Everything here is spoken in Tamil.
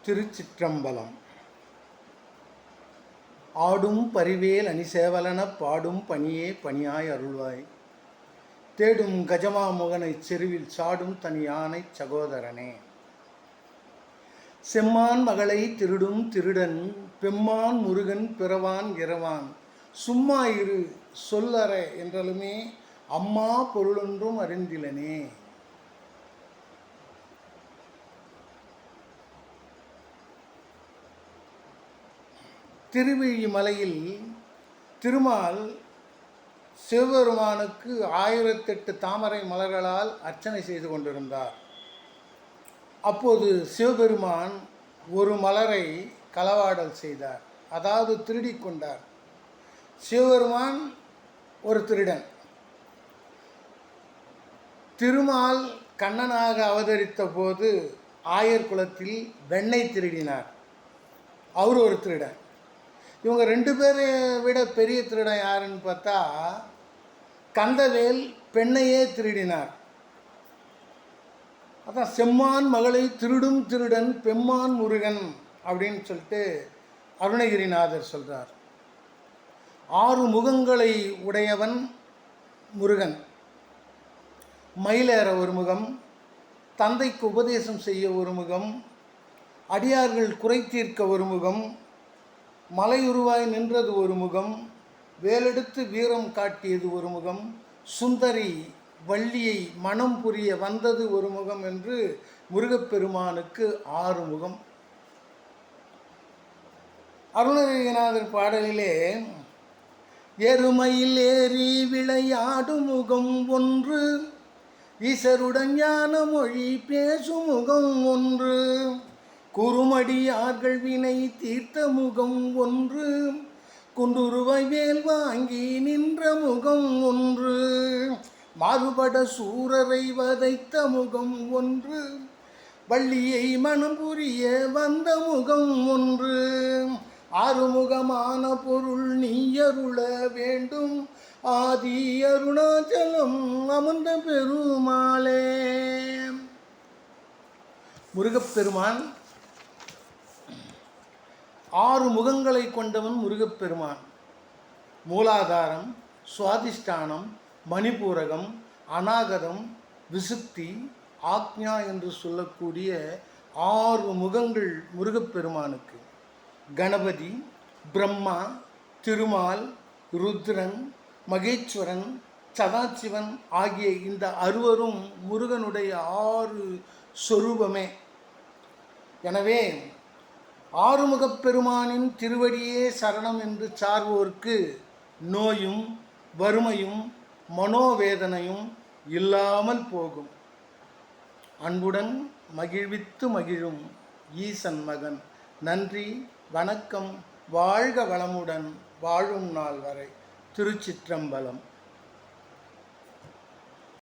திருச்சிற்றம்பலம். ஆடும் பரிவேல் அணிசேவலனப் பாடும் பணியே பணியாய் அருள்வாய். தேடும் கஜமாமுகனைச் செருவில் சாடும் தனி யானைச் சகோதரனே. செம்மான் மகளை திருடும் திருடன் பெம்மான் முருகன் பிறவான் இரவான் சும்மா இரு சொல்லற என்றலுமே அம்மா பொருளொன்றும் அறிந்திலனே. திருவிழிமலையில் திருமால் சிவபெருமானுக்கு 1008 தாமரை மலர்களால் அர்ச்சனை செய்து கொண்டிருந்தார். அப்போது சிவபெருமான் ஒரு மலரை களவாடல் செய்தார், அதாவது திருடி கொண்டார். சிவபெருமான் ஒரு திருடன். திருமால் கண்ணனாக அவதரித்த போது ஆயர் குலத்தில் வெண்ணெய் திருடினார், அவர் ஒரு திருடன். இவங்க 2 பேரை விட பெரிய திருடன் யாருன்னு பார்த்தா கந்தவேல் பெண்ணையே திருடினார். அதான் செம்மான் மகளை திருடும் திருடன் பெம்மான் முருகன் அப்படின்னு சொல்லிட்டு அருணகிரிநாதர் சொல்கிறார். 6 முகங்களை உடையவன் முருகன். மயிலேற ஒரு முகம், தந்தைக்கு உபதேசம் செய்ய ஒரு முகம், அடியார்கள் குறை தீர்க்க ஒரு முகம், மலையுருவாய் நின்றது ஒரு முகம், வேலெடுத்து வீரம் காட்டியது ஒரு முகம், சுந்தரி வள்ளியை மனம் புரிய வந்தது ஒரு முகம் என்று முருகப்பெருமானுக்கு 6 முகம். அருணகிரிநாதர் பாடலிலே எருமையில் ஏறி விளையாடும் முகம் ஒன்று, ஈசருடன் ஞான மொழி பேசும் முகம் ஒன்று, குறுமடியார்கள் வினை தீர்த்த முகம் ஒன்று, குண்டுருவாய் வேல் வாங்கி நின்ற முகம் ஒன்று, மாறுபட சூரரை வதைத்த முகம் ஒன்று, வள்ளியை மனம் புரிய வந்த முகம் ஒன்று, ஆறுமுகமான பொருள் நீயருள வேண்டும், ஆதி அருணாச்சலம் அமர்ந்த பெருமாளே. முருகப்பெருமான் 6 முகங்களை கொண்டவன் முருகப்பெருமான். மூலாதாரம், சுவாதிஷ்டானம், மணிபூரகம், அநாகதம், விசுத்தி, ஆக்ஞா என்று சொல்லக்கூடிய 6 முகங்கள் முருகப்பெருமானுக்கு. கணபதி, பிரம்மா, திருமால், ருத்ரன், மகேஸ்வரன், சதாசிவன் ஆகிய இந்த 6 முருகனுடைய 6 சொரூபமே. எனவே ஆறுமுகப்பெருமானின் திருவடியே சரணம் என்று சார்வோர்க்கு நோயும் வறுமையும் மனோவேதனையும் இல்லாமல் போகும். அன்புடன் மகிழ்வித்து மகிழும் ஈசன் மகன். நன்றி, வணக்கம். வாழ்க வளமுடன் வாழும் நாள் வரை. திருச்சிற்றம்பலம்.